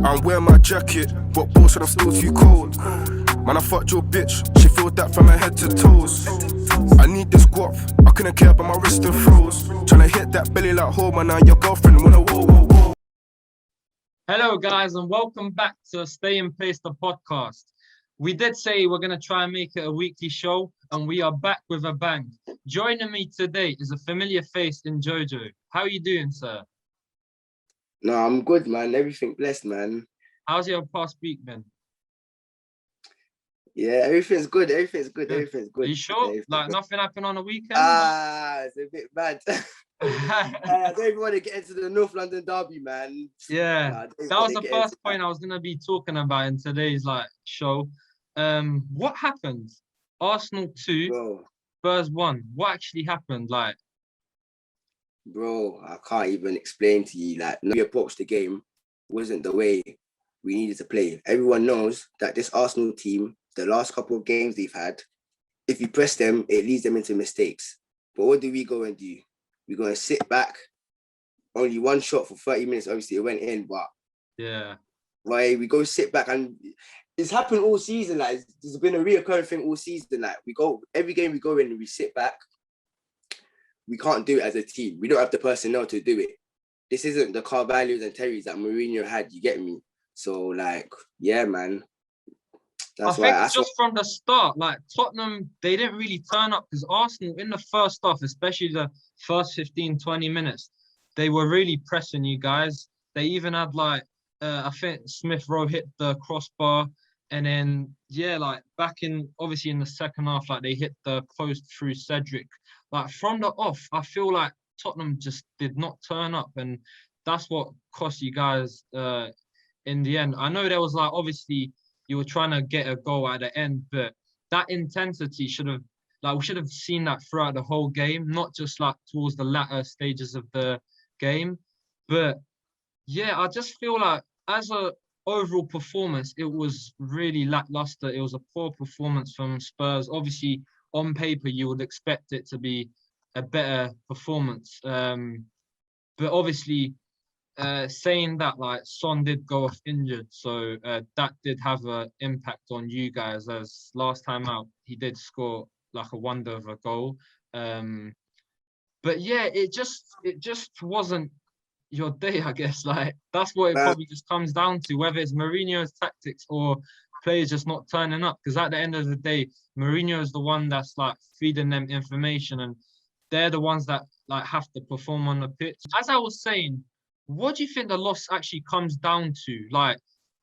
I'm wearing my jacket, but boss said I'm still too cold. Man, I fucked your bitch, she feel that from her head to toes. I need this guap, I couldn't care about my wrist and froze. Tryna hit that belly like home, and now your girlfriend wanna whoa, whoa, whoa. Hello, guys, and welcome back to Stay in Place, the podcast. We did say we're going to try and make it a weekly show, and we are back with a bang. Joining me today is a familiar face in Jojo. How are you doing, sir? No, I'm good, man. Everything blessed, man. How's your past week been? Yeah, everything's good. Everything's good. Good. Everything's good. Are you sure? Everything's Like good. nothing happened on the weekend? It's a bit bad. I don't even want to get into the North London derby, man. Yeah, Nah, I don't that want was to the get first into point that. I was going to be talking about in today's show. What happened? Arsenal 2, Bro, Spurs 1. What actually happened? I can't even explain to you. Like, we approached the game wasn't the way we needed to play. Everyone knows that this Arsenal team, the last couple of games they've had, if you press them, it leads them into mistakes. But what do we go and do? We're going to sit back. Only one shot for 30 minutes. Obviously, it went in, but yeah. why we go sit back, and it's happened all season. Like, there's been a reoccurring thing all season. Like, we go every game we go in, we sit back. We can't do it as a team. We don't have the personnel to do it. This isn't the Carvalhos and Terrys that Mourinho had. You get me? So, yeah, man. I think just from the start, Tottenham, they didn't really turn up because Arsenal in the first half, especially the first 15, 20 minutes, they were really pressing you guys. They even had I think Smith Rowe hit the crossbar, and then back in obviously in the second half, they hit the post through Cedric. From the off, I feel like Tottenham just did not turn up, and that's what cost you guys in the end. I know there was obviously you were trying to get a goal at the end, but that intensity should have we should have seen that throughout the whole game, not just towards the latter stages of the game. But yeah, I just feel like as a overall performance, it was really lackluster. It was a poor performance from Spurs. Obviously, on paper, you would expect it to be a better performance. But obviously, saying that, Son did go off injured, so that did have an impact on you guys. As last time out, he did score a wonder of a goal. But yeah, it just wasn't your day, I guess. That's what it probably just comes down to, whether it's Mourinho's tactics or players just not turning up. Because at the end of the day, Mourinho is the one that's feeding them information, and they're the ones that have to perform on the pitch. As I was saying, what do you think the loss actually comes down to?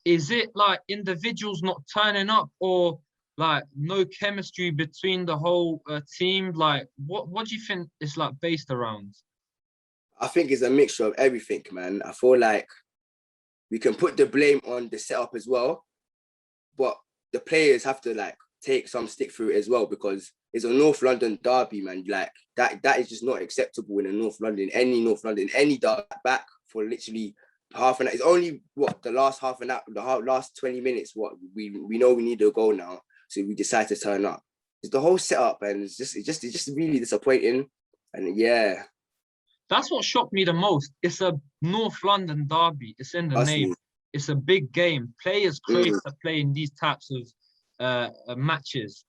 Is it individuals not turning up, or no chemistry between the whole team? What do you think it's based around? I think it's a mixture of everything, man. I feel like we can put the blame on the setup as well, but the players have to take some stick through it as well, because it's a North London derby, man. That is just not acceptable in a North London, any derby back for literally half an hour. It's only the last half an hour, last 20 minutes. We know we need a goal now, so we decide to turn up. It's the whole setup, and it's just really disappointing. And yeah, that's what shocked me the most. It's a North London derby. It's in the name. It's a big game. Players crave to play in these types of matches.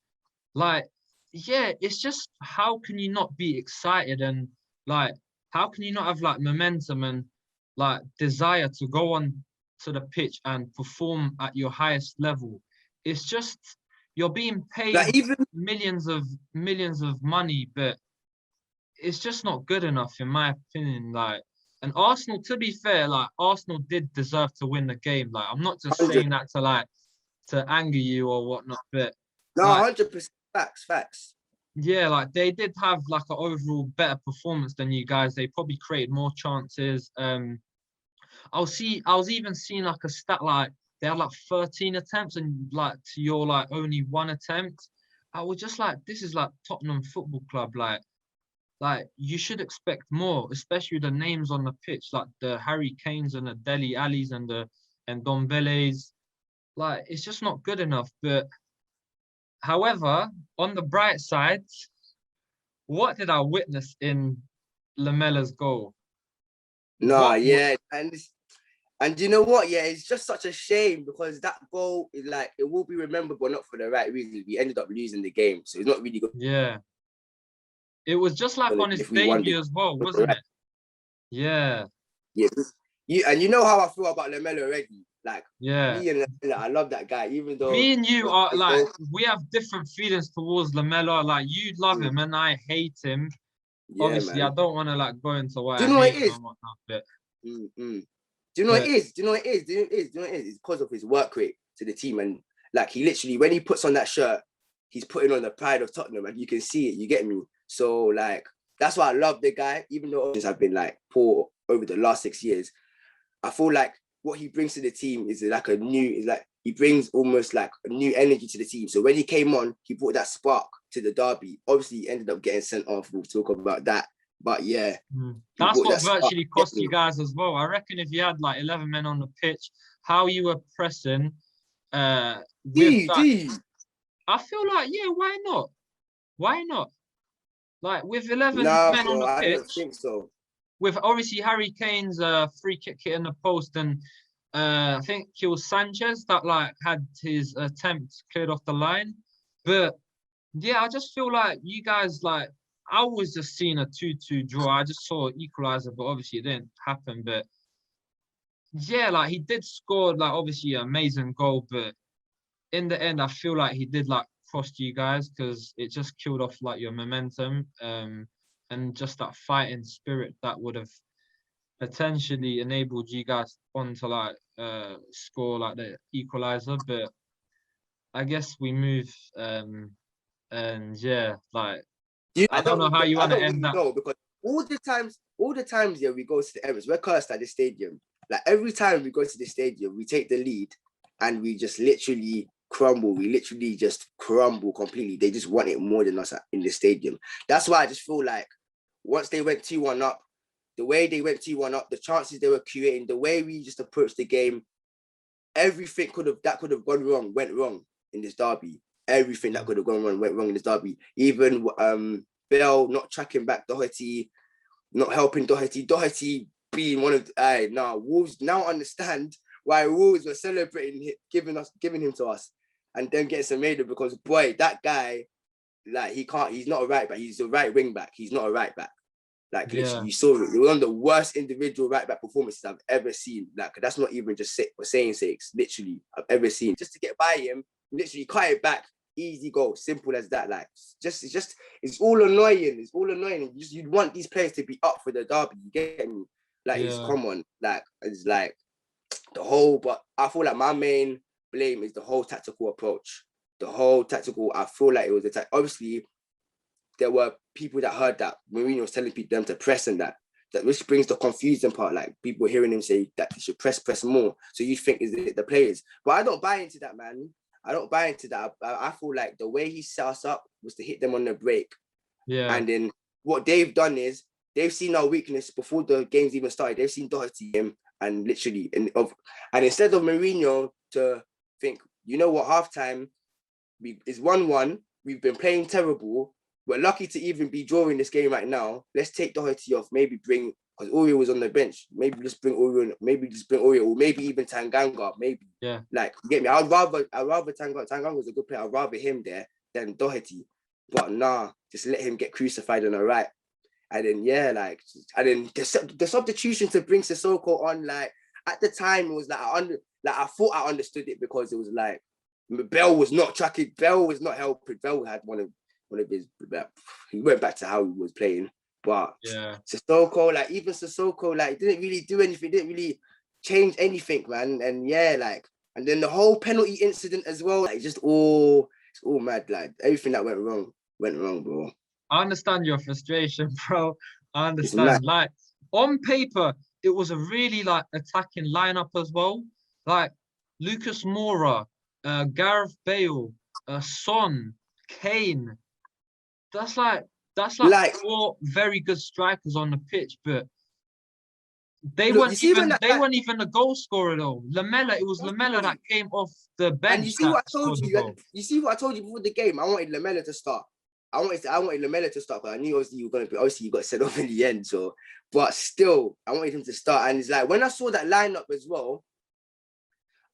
Yeah, it's just, how can you not be excited, and how can you not have momentum and desire to go on to the pitch and perform at your highest level? It's just, you're being paid millions of money, but it's just not good enough, in my opinion. And Arsenal, to be fair, Arsenal did deserve to win the game. I'm not just saying that to anger you or whatnot, but no, 100% facts. Yeah, they did have an overall better performance than you guys. They probably created more chances. I was even seeing a stat they had 13 attempts, and to your only one attempt. I was just this is Tottenham Football Club. You should expect more, especially the names on the pitch, the Harry Kanes and the Dele Allis and the Ndombeles. It's just not good enough. But however, on the bright side, what did I witness in Lamella's goal? No, yeah, and And you know what? Yeah, it's just such a shame because that goal is like, it will be remembered, but not for the right reason. We ended up losing the game, so it's not really good. Yeah. It was just like on his If we won the debut as well, wasn't it? Yeah. yeah, you know how I feel about Lamella already. Like Yeah. me and Lamella, I love that guy, even though Me and you are like, we have different feelings towards Lamella. Like, you love him and I hate him. yeah, Obviously, man. I don't want to like go into why Do you I know what hate it him is? and whatnot, but Do you know what it is? Do you know what it is? Do you know what it is? Do you know what it is? It's because of his work rate to the team, and like he literally, when he puts on that shirt, he's putting on the pride of Tottenham, and you can see it. You get me? So like that's why I love the guy, even though options have been like poor over the last 6 years. I feel like what he brings to the team is like he brings almost like a new energy to the team. So when he came on, he brought that spark to the derby. Obviously, he ended up getting sent off. We'll talk about that. But yeah, that's what virtually cost you guys as well. I reckon if you had like 11 men on the pitch, how you were pressing with that, I feel like, yeah, why not? Why not? Like with 11 men on the pitch, I don't think so. With obviously Harry Kane's free kick hitting the post, and I think it was Sanchez that like had his attempt cleared off the line. But yeah, I just feel like you guys, like, I was just seeing a 2-2 draw. I just saw equalizer, but obviously it didn't happen. But yeah, like he did score like obviously an amazing goal, but in the end, I feel like he did like cost you guys because it just killed off like your momentum. And just that fighting spirit that would have potentially enabled you guys on to like score like the equalizer. But I guess we move and yeah, like I don't know how you want to end that. Because all the times yeah we go to the Emirates, we're cursed at the stadium. Like every time we go to the stadium, we take the lead and we just literally crumble. We literally just crumble completely. They just want it more than us in the stadium. That's why I just feel like once they went 2-1 up, the way they went 2-1 up, the chances they were creating, the way we just approached the game, everything could have gone wrong, went wrong in this derby. Everything that could have gone wrong went wrong in this derby. Even Bell not tracking back Doherty, not helping Doherty. Doherty being one of Wolves now understand why Wolves were celebrating giving him to us, and then getting Semedo because boy, that guy, like he's not a right back. He's a right wing back. He's not a right back. Like literally, you saw it. It was one of the worst individual right back performances I've ever seen. Like that's not even just for saying sakes. Literally, I've ever seen. Just to get by him, literally cut it back, easy goal, simple as that. Like it's all annoying. It's all annoying. You'd want these players to be up for the derby. You get me? Like it's common. Like it's like the whole. But I feel like my main blame is the whole tactical approach. The whole tactical. I feel like it was obviously. There were people that heard that Mourinho was telling them to press and that which brings the confusing part, like people hearing him say that they should press more. So you think is it the players? But I don't buy into that, man. I don't buy into that. I feel like the way he set us up was to hit them on the break. Yeah. And then what they've done is they've seen our weakness before the games even started. They've seen Doherty and literally and instead of Mourinho to think, you know what, halftime is 1-1. We've been playing terrible. We're lucky to even be drawing this game right now. Let's take Doherty off. Maybe bring, because Aurier was on the bench. Maybe just bring Aurier. Or maybe even Tanganga. Maybe. Yeah. Like, you get me? I'd rather Tanganga. Tanganga was a good player. I'd rather him there than Doherty. But nah, just let him get crucified on the right. And then the substitution to bring Sissoko on, like at the time it was like I thought I understood it because it was like Bell was not tracking. Bell was not helping. Bell had one of his, he went back to how he was playing, but Sissoko, like even Sissoko, like didn't really do anything, didn't really change anything, man. And and then the whole penalty incident as well, like it's all mad, like everything that went wrong, bro. I understand your frustration, bro. I understand. Like on paper, it was a really like attacking lineup as well. Like Lucas Moura, Gareth Bale, Son, Kane. That's like 4 very good strikers on the pitch, but they weren't even the goal scorer though. Lamella, it was Lamella that came off the bench. And you see what I told you? You see what I told you before the game? I wanted Lamella to start. I wanted Lamela to start, but I knew obviously you got sent off in the end. So, but still, I wanted him to start. And it's like when I saw that lineup as well,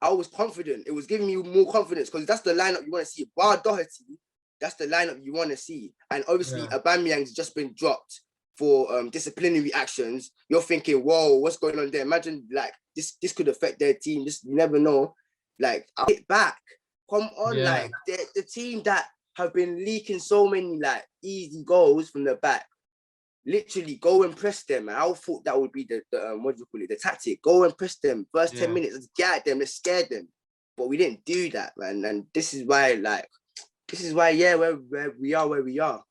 I was confident. It was giving me more confidence because that's the lineup you want to see. Bar Doherty, that's the lineup you want to see. And obviously, Aubameyang's just been dropped for disciplinary actions. You're thinking, whoa, what's going on there? Imagine like this could affect their team. Just you never know. Like, I'll get back. Come on, like the team that have been leaking so many like easy goals from the back. Literally go and press them. I thought that would be the the tactic. Go and press them. First 10 minutes, let's get at them, let's scare them. But we didn't do that, man. And this is why, where we are.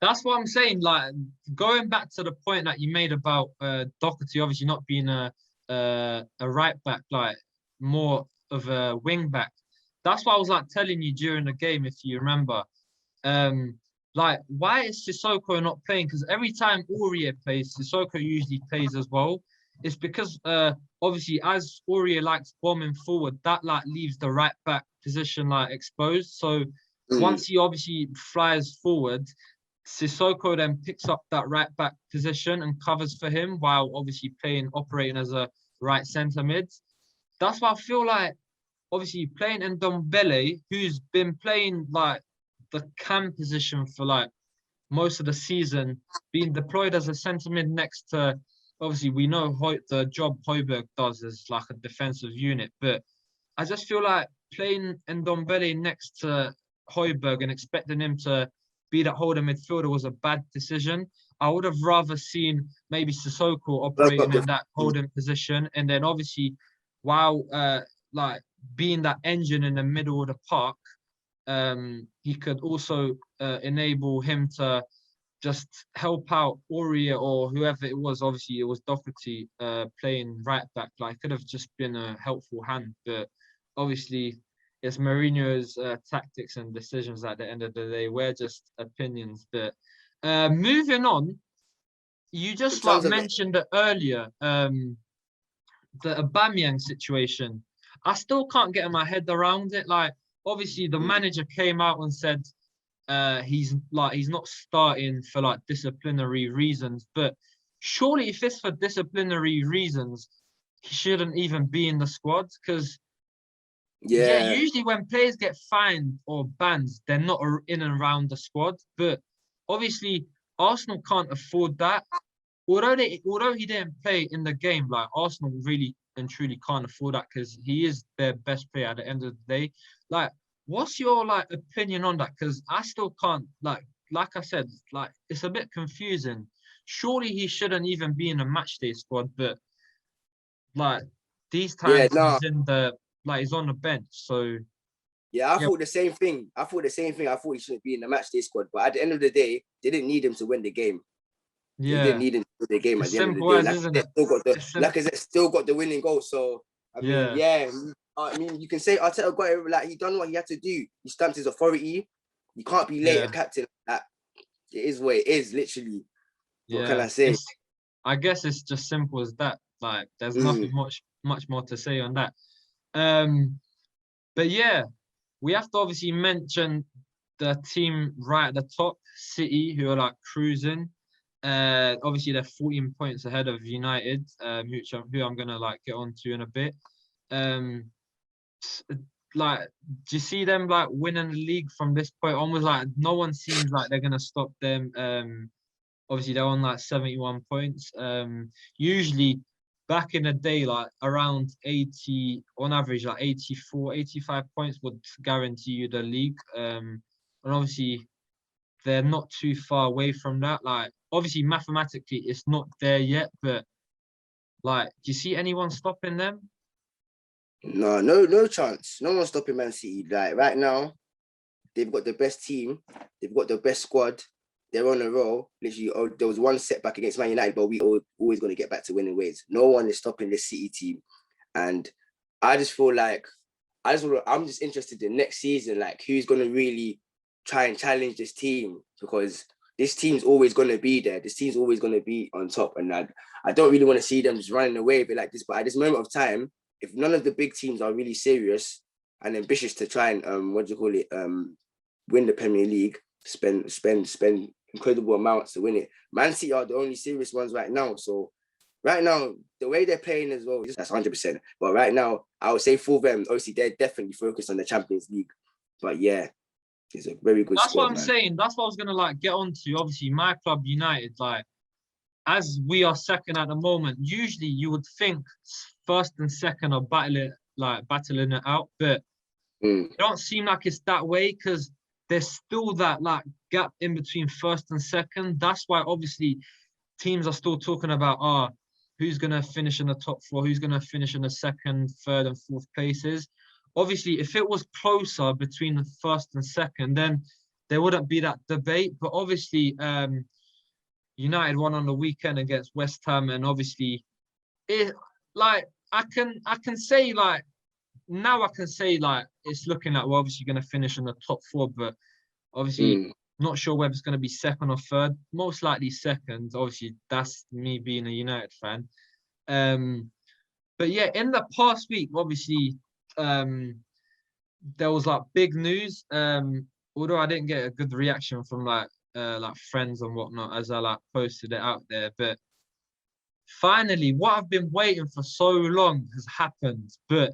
That's what I'm saying. Like going back to the point that you made about Doherty obviously not being a right back, like more of a wing back. That's what I was like telling you during the game, if you remember. Like, why is Sissoko not playing? Because every time Aurier plays, Sissoko usually plays as well. It's because obviously as Aurier likes bombing forward, that like leaves the right back position like exposed. So once he obviously flies forward, Sissoko then picks up that right back position and covers for him while obviously operating as a right centre mid. That's why I feel like obviously playing Ndombele, who's been playing like the cam position for like most of the season, being deployed as a centre mid next to, obviously we know the job Højbjerg does is like a defensive unit, but I just feel like playing Ndombele next to Højbjerg and expecting him to be that holding midfielder was a bad decision. I would have rather seen maybe Sissoko operating in that holding position, and then obviously while like being that engine in the middle of the park, he could also enable him to just help out Aurier or whoever it was. Obviously, it was Doherty playing right back. Like, could have just been a helpful hand. But obviously, it's Mourinho's tactics and decisions at the end of the day. We're just opinions. But moving on, you just like mentioned it earlier, the Aubameyang situation. I still can't get my head around it. Like, obviously, the manager came out and said he's not starting for like disciplinary reasons. But surely, if it's for disciplinary reasons, he shouldn't even be in the squad. Because usually when players get fined or banned, they're not in and around the squad. But obviously, Arsenal can't afford that. Although he didn't play in the game, like Arsenal really and truly can't afford that because he is their best player at the end of the day. Like, what's your like opinion on that? Because I still can't like I said, like it's a bit confusing. Surely he shouldn't even be in a matchday squad, but like these times he's on the bench. So I thought the same thing. I thought he shouldn't be in the matchday squad, but at the end of the day, they didn't need him to win the game. Yeah, they didn't need him to win the game at the end of the day. Lacazette still got the winning goal. So I mean, you can say Arteta got it, like he done what he had to do. He stamped his authority. You can't be late a captain. Like, it is what it is, literally. What can I say? I guess it's just simple as that. Like, there's nothing much more to say on that. But yeah, we have to obviously mention the team right at the top, City, who are like cruising. Obviously they're 14 points ahead of United, who I'm gonna like get on to in a bit. Like, do you see them like winning the league from this point onwards? Like, no one seems like they're gonna stop them. Obviously they're on like 71 points. Usually back in the day, like around 80 on average, like 84, 85 points would guarantee you the league. And obviously they're not too far away from that. Like, obviously mathematically it's not there yet, but like, do you see anyone stopping them? No chance. No one's stopping Man City. Like right now, they've got the best team, they've got the best squad, they're on a roll. Literally, there was one setback against Man United, but we always going to get back to winning ways. No one is stopping this City team. And I just feel like I'm just interested in next season, like who's going to really try and challenge this team, because this team's always going to be there. This team's always going to be on top. And I don't really want to see them just running away with it like this. But at this moment of time, if none of the big teams are really serious and ambitious to try and win the Premier League, spend incredible amounts to win it. Man City are the only serious ones right now. So right now, the way they're playing as well, that's 100%. But right now, I would say for them, obviously they're definitely focused on the Champions League. But yeah, it's a very good That's squad, what I'm man. saying. That's what I was gonna like get onto. Obviously, my club United, like as we are second at the moment, usually you would think first and second are battling it out, but it don't seem like it's that way because there's still that like gap in between first and second. That's why obviously teams are still talking about who's gonna finish in the top four, who's gonna finish in the second, third, and fourth places. Obviously, if it was closer between the first and second, then there wouldn't be that debate. But obviously, United won on the weekend against West Ham, and obviously, it like I can say like now I can say like it's looking like we're obviously going to finish in the top four, but obviously not sure whether it's going to be second or third. Most likely second. Obviously, that's me being a United fan. But yeah, in the past week, obviously, there was like big news. Although I didn't get a good reaction from like friends and whatnot as I like posted it out there, but finally, what I've been waiting for so long has happened. But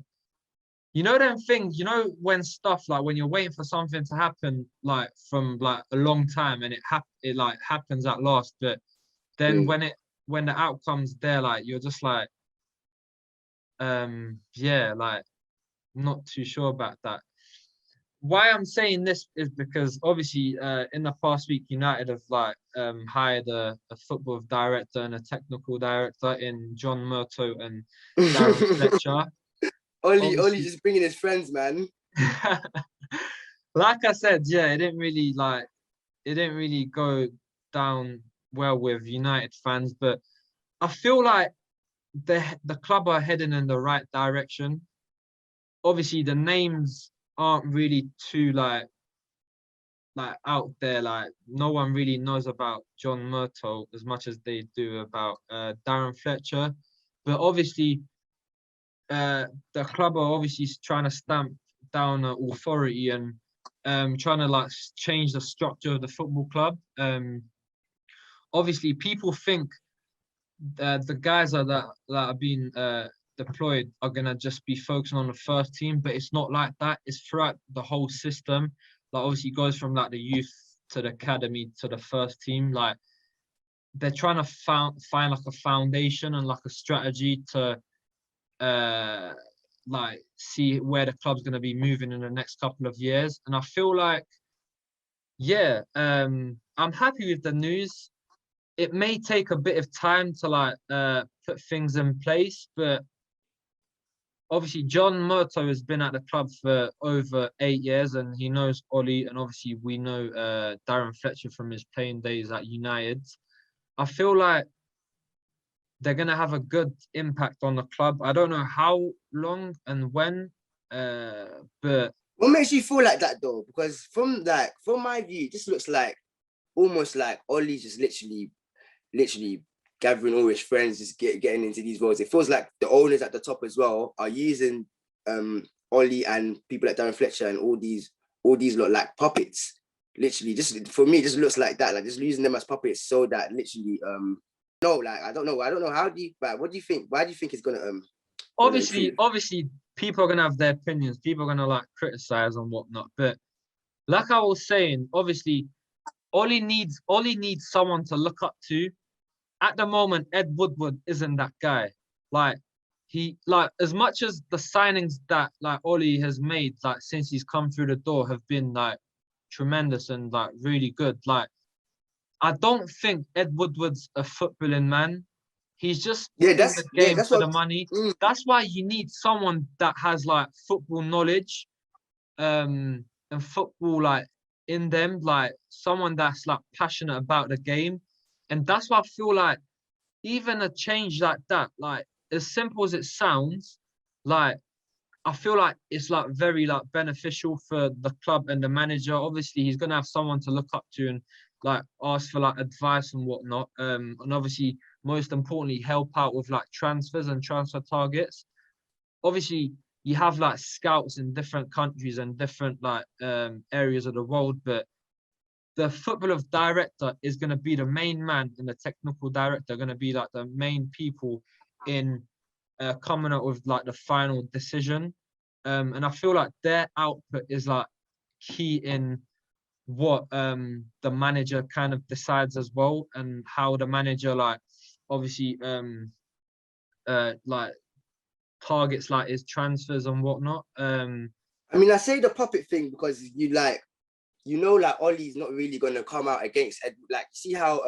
you know them things, you know when stuff like when you're waiting for something to happen like from like a long time and it like happens at last, but then when the outcome's there, like you're just like yeah, like not too sure about that. Why I'm saying this is because obviously in the past week United have like hired a football director and a technical director in John Murtough and Darren Fletcher. Oli just bringing his friends, man. Like I said, yeah, it didn't really go down well with United fans, but I feel like the club are heading in the right direction. Obviously, the names aren't really too like out there. Like no one really knows about John Murtough as much as they do about Darren Fletcher, but obviously. The club are obviously trying to stamp down authority and trying to like change the structure of the football club. Obviously, people think the guys that are being deployed are gonna just be focusing on the first team, but it's not like that. It's throughout the whole system. Like obviously, it goes from like the youth to the academy to the first team. Like they're trying to find like a foundation and like a strategy to like see where the club's going to be moving in the next couple of years, and I feel like yeah, I'm happy with the news. It may take a bit of time to like put things in place, but obviously John Murtough has been at the club for over 8 years and he knows Ollie, and obviously we know Darren Fletcher from his playing days at United. I feel like they're going to have a good impact on the club. I don't know how long and when, but... What makes you feel like that, though? Because from my view, this looks like almost like Ollie just literally gathering all his friends, just getting into these roles. It feels like the owners at the top as well are using Ollie and people like Darren Fletcher and all these lot like puppets. Literally, just for me, it just looks like that. Like just using them as puppets so that literally... No, like I don't know. How do you? What do you think? Why do you think it's gonna Obviously, people are gonna have their opinions. People are gonna like criticize and whatnot. But like I was saying, obviously, Ollie needs someone to look up to. At the moment, Ed Woodward isn't that guy. Like he as much as the signings that like Ollie has made like since he's come through the door have been like tremendous and like really good. Like I don't think Ed Woodward's a footballing man. He's just in the game for the money. That's why you need someone that has like football knowledge, and football like in them, like someone that's like passionate about the game. And that's why I feel like even a change like that, like as simple as it sounds, like I feel like it's like very like beneficial for the club and the manager. Obviously, he's gonna have someone to look up to and like ask for like advice and whatnot. And obviously, most importantly, help out with like transfers and transfer targets. Obviously, you have like scouts in different countries and different like areas of the world, but the football of director is going to be the main man, and the technical director are going to be like the main people in coming up with like the final decision. And I feel like their output is like key in what the manager kind of decides as well, and how the manager like obviously like targets like his transfers and whatnot. I mean, I say the puppet thing because like Ollie's not really gonna come out against like, see how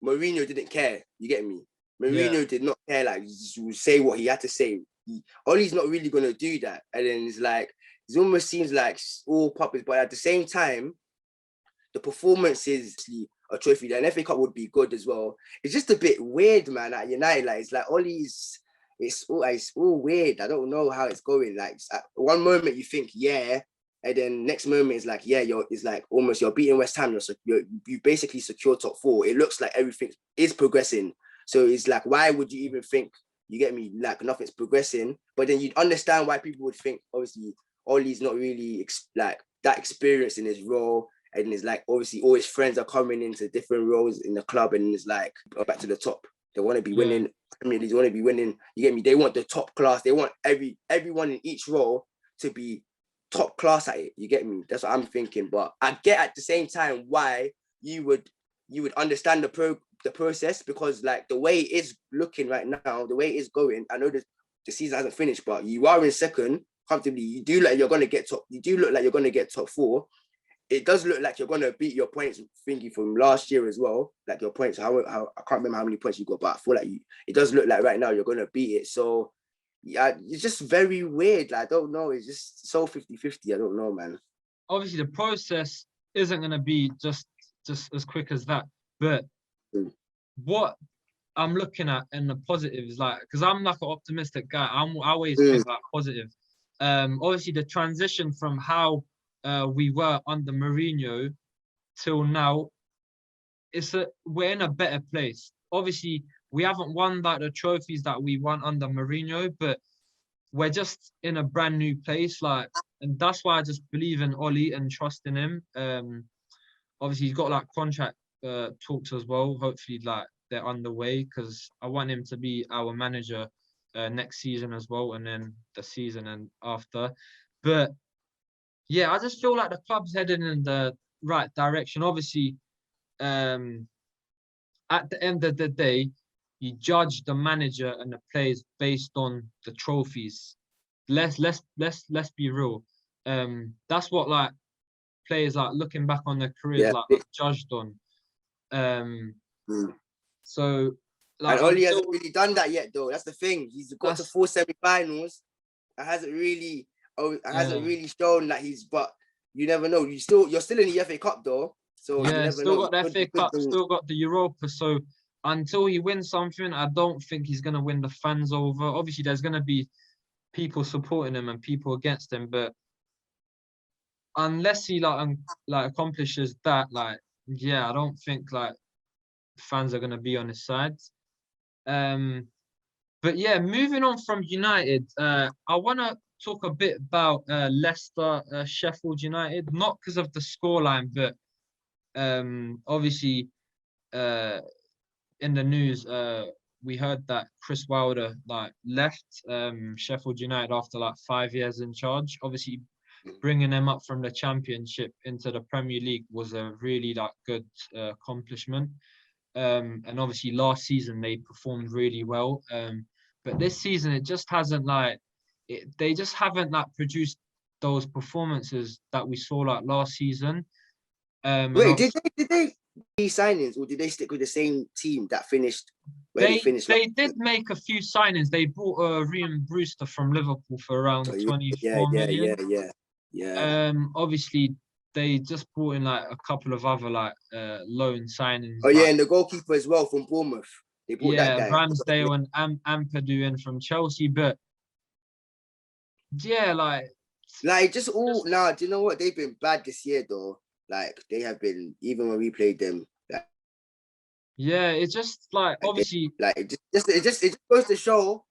Mourinho didn't care. You get me? Mourinho did not care. Like, say what he had to say. Ollie's not really gonna do that. And then it's like, it almost seems like all puppets, but at the same time, the performance is a trophy. The FA Cup would be good as well. It's just a bit weird, man. At United, like, it's like Ollie's. It's all weird. I don't know how it's going. Like, at one moment you think, yeah, and then next moment it's like, yeah, it's like almost you're beating West Ham. You basically secure top 4. It looks like everything is progressing. So it's like, why would you even think, you get me, like nothing's progressing? But then you'd understand why people would think, obviously, Ollie's not really like that experienced in his role. And it's like, obviously, all his friends are coming into different roles in the club, and it's like, back to the top. They want to be winning. I mean, they want to be winning. You get me? They want the top class. They want everyone in each role to be top class at it. You get me? That's what I'm thinking. But I get at the same time why you would understand the process, because like the way it is looking right now, the way it is going, I know the season hasn't finished, but you are in second comfortably. You do look like you're going to get top. You do look like you're going to get top 4. It does look like you're going to beat your points thingy from last year as well. Like your points, how I can't remember how many points you got, but I feel like it does look like right now you're going to beat it. So yeah, it's just very weird. Like, I don't know. It's just so 50-50. I don't know, man. Obviously, the process isn't going to be just as quick as that. But what I'm looking at in the positive is like, because I'm like an optimistic guy. I always think like positive. Obviously, the transition from how we were under Mourinho till now, we're in a better place. Obviously, we haven't won like the trophies that we won under Mourinho, but we're just in a brand new place. Like, and that's why I just believe in Ollie and trust in him. Obviously, he's got like contract talks as well. Hopefully, like they're underway, because I want him to be our manager next season as well, and then the season and after. But yeah, I just feel like the club's heading in the right direction. Obviously, at the end of the day, you judge the manager and the players based on the trophies. Let's be real. That's what like players like looking back on their careers like judged on. So like, and Ollie hasn't really done that yet, though. That's the thing. He's got to 4 semi-finals. It hasn't really shown that he's. But you never know. You're still in the FA Cup, though. So you never still know. Got the FA Cup, still got the Europa. So until he wins something, I don't think he's gonna win the fans over. Obviously, there's gonna be people supporting him and people against him, but unless he like accomplishes that, like, yeah, I don't think like fans are gonna be on his side. But yeah, moving on from United, I want to talk a bit about Leicester, Sheffield United, not because of the scoreline, but obviously in the news, we heard that Chris Wilder like left Sheffield United after like 5 years in charge. Obviously, bringing them up from the Championship into the Premier League was a really like good accomplishment. And obviously last season they performed really well. But this season it just hasn't they just haven't like produced those performances that we saw like last season. Wait, did they signings, or did they stick with the same team that finised? They did make a few signings. They bought Ryan Brewster from Liverpool for around 24 million. Yeah. Obviously they just brought in like a couple of other like loan signings. Oh yeah, and the goalkeeper as well from Bournemouth. They brought that guy. Ramsdale and Ampadu in from Chelsea. But yeah, just all now. Do you know what? They've been bad this year though. Like they have been, even when we played them. Yeah, it's just like obviously it just goes to show.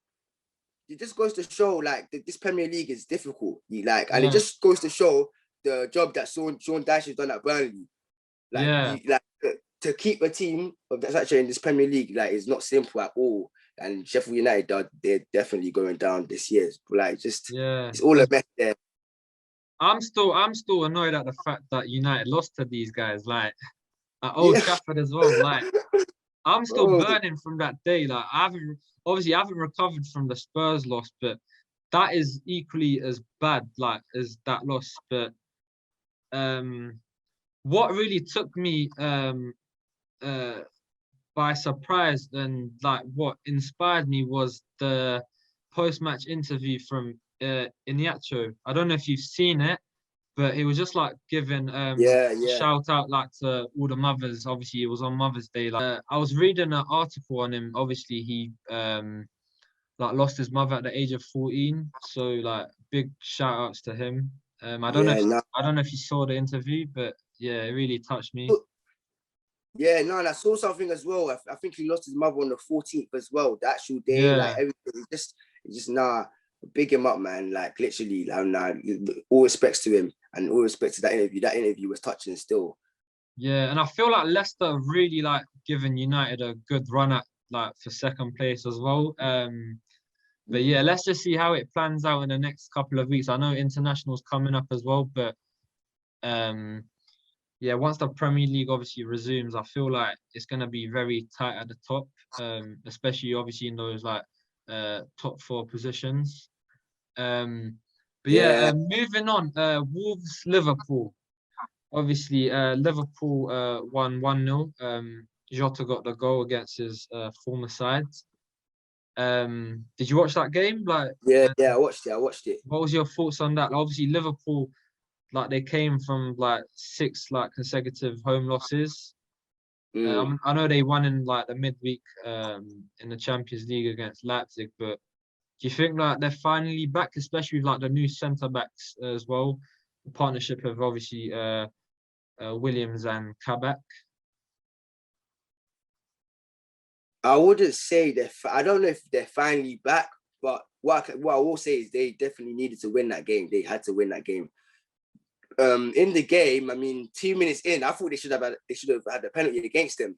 It just goes to show like this Premier League is difficult. And it just goes to show the job that Sean Dyche has done at Burnley. Like, Yeah. To keep a team of that stature in this Premier League, like, is not simple at all. And Sheffield United, they're definitely going down this year. Like, just Yeah. it's all a mess there. I'm still annoyed at the fact that United lost to these guys, like at Old Yeah, Trafford as well. Like I'm still bro. burning from that day. Like I haven't recovered from the Spurs loss, but that is equally as bad, like as that loss. But what really took me uh by surprise and like what inspired me was the post-match interview from Iñárritu. I don't know if you've seen it, but he was just like giving Yeah, a yeah. shout out like to all the mothers. Obviously, it was on Mother's Day. Like I was reading an article on him. Obviously, he like lost his mother at the age of 14. So like big shout outs to him. Yeah, no. I don't know if you saw the interview, but yeah, it really touched me. Yeah, no, and I saw something as well. I think he lost his mother on the 14th as well. The actual day, like Yeah. everything, it's just nah. Big him up, man. Like literally, like, nah, all respects to him and all respect to that interview. That interview was touching still. Yeah, and I feel like Leicester have really like given United a good run at like for second place as well. But yeah, let's just see how it plans out in the next couple of weeks. I know internationals coming up as well, but um, yeah, once the Premier League obviously resumes, I feel like it's gonna be very tight at the top, especially obviously in those like top four positions. But yeah, Yeah, moving on, Wolves Liverpool. Obviously, Liverpool won 1-0. Jota got the goal against his former side. Did you watch that game? Like, yeah. I watched it. I watched it. what was your thoughts on that? Like, obviously, Liverpool, like they came from like 6 like consecutive home losses. Mm. I know they won in like the midweek in the Champions League against Leipzig, but do you think like they're finally back, especially with like the new centre backs as well? The partnership of obviously Williams and Kabak. I wouldn't say I don't know if they're finally back, but what I will say is they definitely needed to win that game. They had to win that game. In the game, I mean, 2 minutes in, I thought they should have had a penalty against them.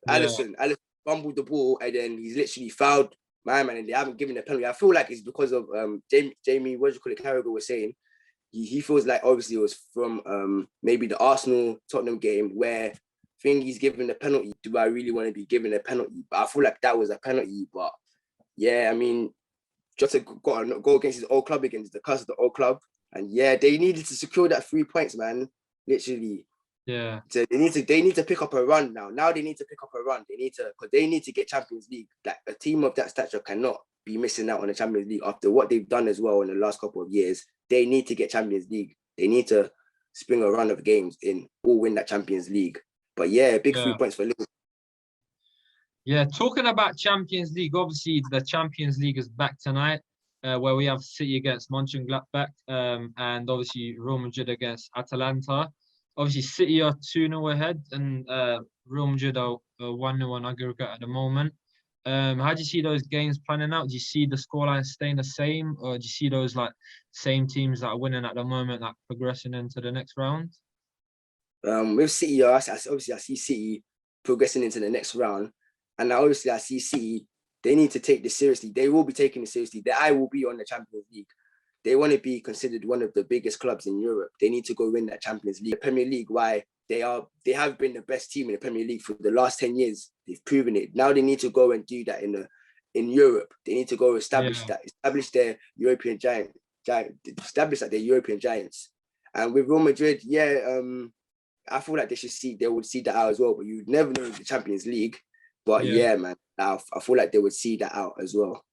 Yeah, Alisson fumbled the ball and then he's literally fouled my man, and they haven't given a penalty. I feel like it's because of Jamie, what do you call it? Carragher was saying he feels like obviously it was from maybe the Arsenal Tottenham game where think he's given a penalty. Do I really want to be given a penalty? But I feel like that was a penalty. But yeah, I mean, Jota got a goal against his old club, against the curse of the old club. And yeah, they needed to secure that 3 points, man. Literally. yeah, So they need to pick up a run now. Now they need to pick up a run. They need to get Champions League. Like a team of that stature cannot be missing out on the Champions League after what they've done as well in the last couple of years. They need to get Champions League. They need to spring a run of games in or win that Champions League. But yeah, big 3 yeah. points for Liverpool. Yeah, talking about Champions League, obviously the Champions League is back tonight, where we have City against Mönchengladbach, and obviously Real Madrid against Atalanta. Obviously, City are 2-0 ahead, and Real Madrid are 1-0 on aggregate at the moment. How do you see those games planning out? Do you see the scoreline staying the same, or do you see those like same teams that are winning at the moment, like progressing into the next round? With City, obviously I see City progressing into the next round. And obviously I see City, they need to take this seriously. They will be taking it seriously. Their eye will be on the Champions League. They want to be considered one of the biggest clubs in Europe. They need to go win that Champions League. The Premier League, why they have been the best team in the Premier League for the last 10 years. They've proven it. Now they need to go and do that in Europe. They need to go establish their European establish that they're European giants. And with Real Madrid, I feel like they would see that out as well, but you'd never know the Champions League. But yeah, man, I feel like they would see that out as well.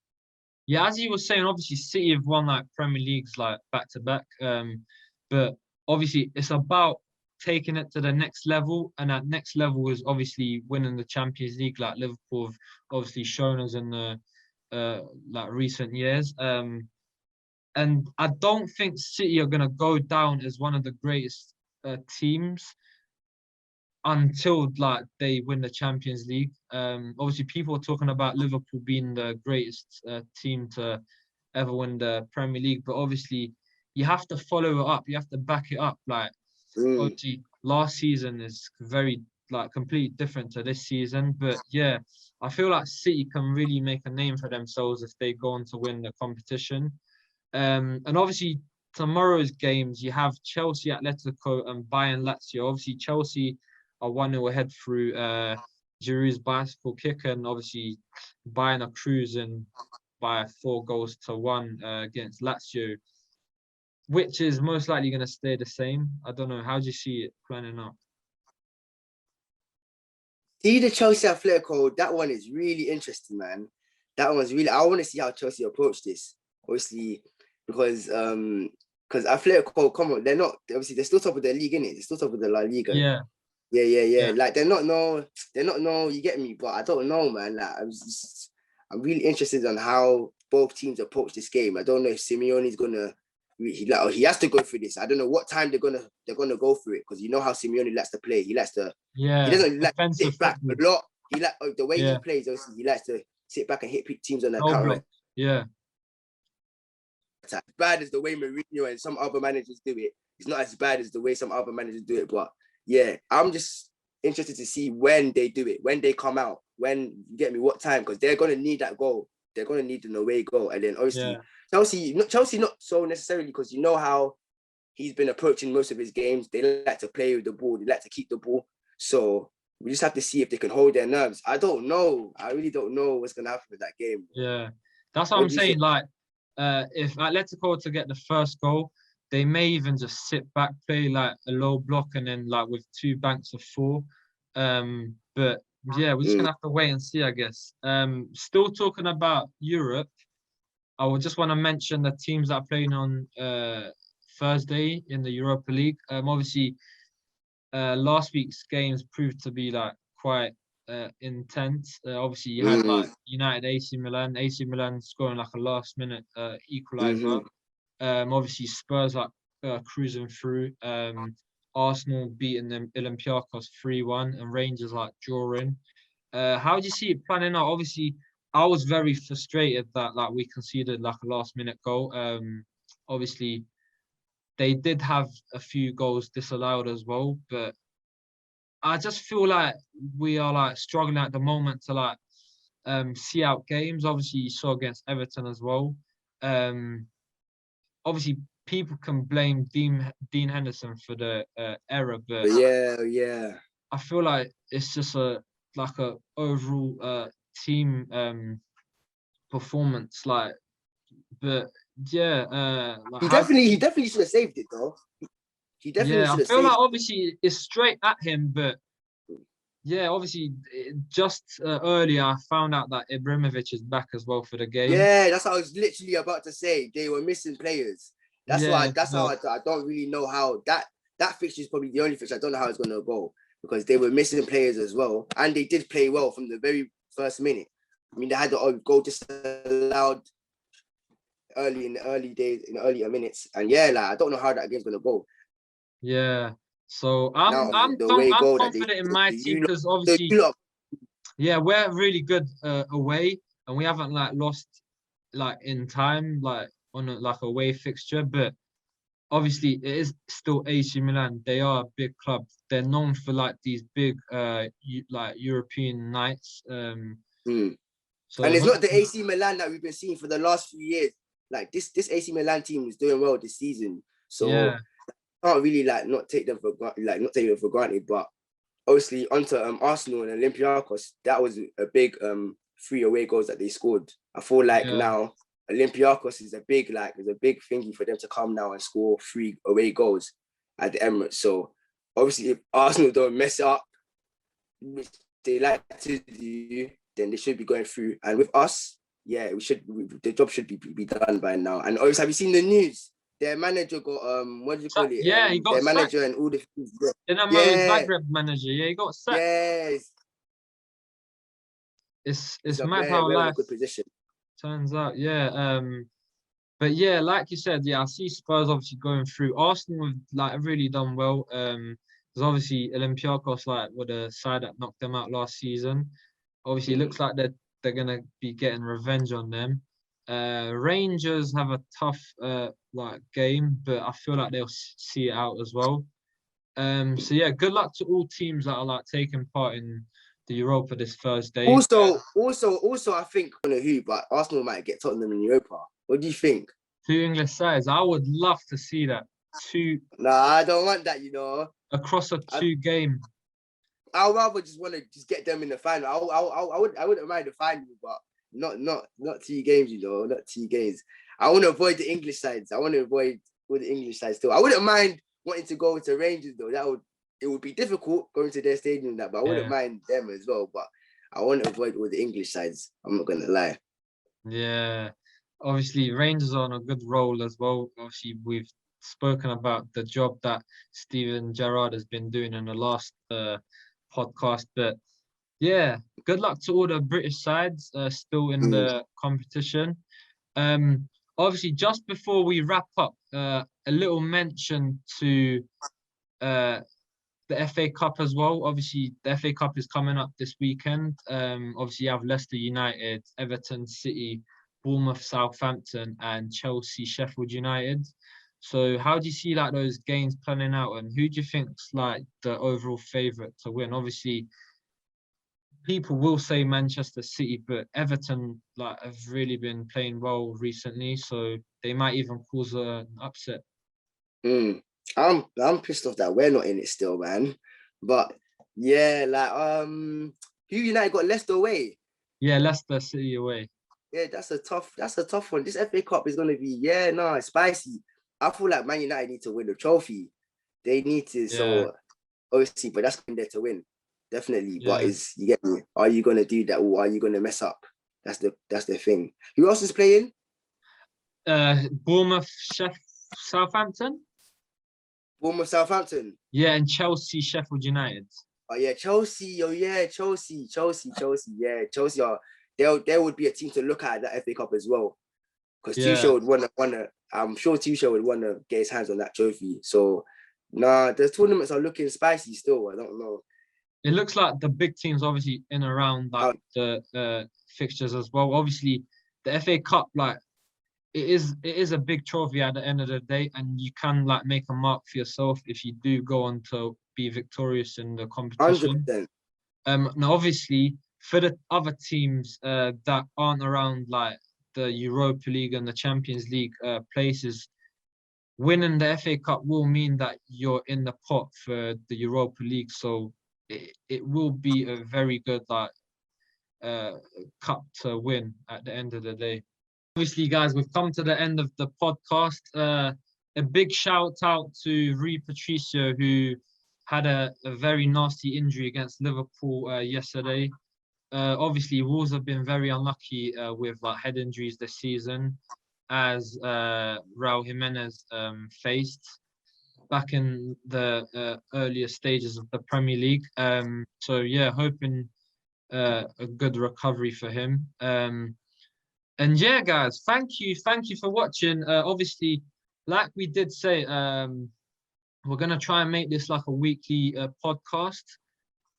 Yeah, as you were saying, obviously City have won like Premier Leagues like back to back. But obviously it's about taking it to the next level, and that next level is obviously winning the Champions League, like Liverpool have obviously shown us in the like recent years. And I don't think City are gonna go down as one of the greatest teams until like they win the Champions League. Obviously, people are talking about Liverpool being the greatest team to ever win the Premier League, but obviously you have to follow it up. You have to back it up. Like obviously, last season is very like completely different to this season. But yeah, I feel like City can really make a name for themselves if they go on to win the competition. And obviously tomorrow's games you have Chelsea, Atletico, and Bayern Lazio. Obviously Chelsea are 1-0 ahead through Giroud's bicycle kick, and obviously Bayern are cruising by 4-1 against Lazio, which is most likely going to stay the same. I don't know. How do you see it planning out? See the Chelsea Atletico, that one is really interesting, man. That one's really, I want to see how Chelsea approach this. Obviously, because Atletico, come on, they're still top of their league, innit? They're still top of the La Liga. Yeah. Yeah. Like they're not no, you get me, but I don't know, man. Like I'm really interested on how both teams approach this game. I don't know if Simeone's gonna he has to go through this. I don't know what time they're gonna go through it, because you know how Simeone likes to play. He doesn't like to sit back a lot. He the way he plays, obviously, he likes to sit back and hit teams on the counter. Yeah. As bad as the way Mourinho and some other managers do it, it's not as bad as the way some other managers do it. But yeah, I'm just interested to see when they do it, when they come out, when you get me, what time, because they're gonna need that goal. They're gonna need an away goal, and then obviously Chelsea not so necessarily, because you know how he's been approaching most of his games. They like to play with the ball. They like to keep the ball. So we just have to see if they can hold their nerves. I don't know. I really don't know what's gonna happen with that game. Yeah, that's what I'm saying. Like, if Atletico were to get the first goal, they may even just sit back, play like a low block, and then like with 2 banks of 4. But yeah, we're just gonna have to wait and see, I guess. Still talking about Europe, I would just want to mention the teams that are playing on Thursday in the Europa League. Obviously, last week's games proved to be like quite intense. Obviously, you had like United, AC Milan scoring like a last-minute equalizer. Obviously, Spurs like cruising through. Arsenal beating them Olympiacos 3-1, and Rangers like drawing. How do you see it planning out? Obviously, I was very frustrated that like we conceded like a last-minute goal. Obviously, they did have a few goals disallowed as well, but I just feel like we are like struggling at the moment to like see out games. Obviously, you saw against Everton as well. Obviously, people can blame Dean Henderson for the error, but yeah, I feel like it's just a overall team performance. Like, but yeah, like he definitely should have saved it though. He definitely should have saved it. I feel like obviously it's straight at him, but yeah, obviously just earlier I found out that Ibrahimovic is back as well for the game. Yeah, that's what I was literally about to say. They were missing players. That's how I don't really know how that fixture is probably the only fixture I don't know how it's gonna go, because they were missing players as well, and they did play well from the very first minute. I mean, they had the goal disallowed early in the earlier minutes, and yeah, like I don't know how that game's gonna go. Yeah, so I'm confident in my team, because obviously, yeah, we're really good away, and we haven't like lost like in time like on a away fixture, but obviously it is still AC Milan. They are a big club. They're known for like these big like European nights. So, and it's not the AC Milan that we've been seeing for the last few years. Like this AC Milan team is doing well this season, so I can't really not take them for granted. But obviously onto Arsenal and Olympiacos, that was a big 3 away goals that they scored. I feel like now Olympiacos is a big thingy for them to come now and score 3 away goals at the Emirates. So obviously if Arsenal don't mess up, which they like to do, then they should be going through. And with us, yeah, the job should be done by now. And obviously, have you seen the news? Their manager got what do you call it? Yeah, he got their sacked. Manager and all the Zagreb manager. Yeah, he got sacked. Yes. It's mad how life good position turns out. Yeah. But yeah, like you said, I see Spurs obviously going through. Arsenal have really done well. Because obviously Olympiacos were the side that knocked them out last season. Obviously, it looks like they're gonna be getting revenge on them. Rangers have a tough game, but I feel like they'll see it out as well. So yeah, good luck to all teams that are like taking part in the Europa this Thursday. Also, I think I don't know who, but Arsenal might get Tottenham in Europa. What do you think? 2 English sides. I would love to see that. Nah, I don't want that. Across a 2-game. I'd rather just want to just get them in the final. I wouldn't mind the final, but not 2 games. Not 2 games. I want to avoid the English sides. I want to avoid all the English sides too. I wouldn't mind wanting to go to Rangers though. It would be difficult going to their stadium but I wouldn't mind them as well. But I want to avoid all the English sides. I'm not gonna lie. Yeah, obviously Rangers are on a good roll as well. Obviously, we've spoken about the job that Steven Gerrard has been doing in the last podcast. But yeah, good luck to all the British sides still in the competition. Obviously, just before we wrap up, a little mention to the FA Cup as well. Obviously, the FA Cup is coming up this weekend. Obviously, you have Leicester United, Everton, City, Bournemouth, Southampton, and Chelsea, Sheffield United. So how do you see like those games planning out, and who do you think's like the overall favourite to win? Obviously, people will say Manchester City, but Everton like have really been playing well recently, so they might even cause an upset. I'm pissed off that we're not in it still, man. But yeah, like who United got Leicester away? Yeah, Leicester City away. Yeah, that's a tough one. This FA Cup is gonna be it's spicy. I feel like Man United need to win the trophy. They need to, so obviously, but that's going there to win, definitely. But you get me? Are you gonna do that, or are you gonna mess up? That's the thing. Who else is playing? Bournemouth, Southampton. Bournemouth, Southampton. Yeah, and Chelsea, Sheffield United. Oh yeah, Chelsea. Oh yeah, Chelsea. Yeah, Chelsea are. There would be a team to look at that FA Cup as well, because Tuchel would want to. I'm sure Tuchel would want to get his hands on that trophy. So, the tournaments are looking spicy still. I don't know. It looks like the big teams obviously in and around like the fixtures as well. Obviously, the FA Cup, like it is a big trophy at the end of the day, and you can like make a mark for yourself if you do go on to be victorious in the competition. 100%. Now, obviously, for the other teams that aren't around like the Europa League and the Champions League places, winning the FA Cup will mean that you're in the pot for the Europa League. So it will be a very good like cup to win at the end of the day. Obviously, guys, we've come to the end of the podcast. A big shout out to Rui Patricio, who had a very nasty injury against Liverpool yesterday. Obviously, Wolves have been very unlucky with like head injuries this season, as Raul Jimenez faced back in the earlier stages of the Premier League. So yeah, hoping a good recovery for him. And yeah, guys, thank you for watching. Obviously, like we did say, we're gonna try and make this like a weekly podcast.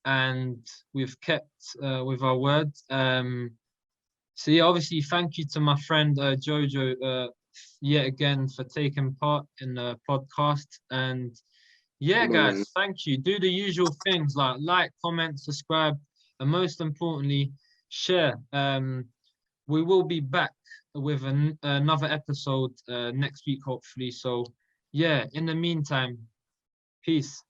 And we've kept with our word. So yeah, obviously, thank you to my friend Jojo yet again for taking part in the podcast. And yeah, guys, thank you. Do the usual things like, comment, subscribe, and most importantly, share. We will be back with another episode next week, hopefully. So yeah, in the meantime, peace.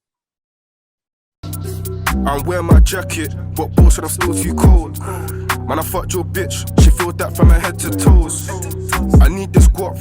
I'm wearing my jacket, but bullshit, I'm still too cold. Man, I fucked your bitch, she feel that from her head to toes. I need this guap.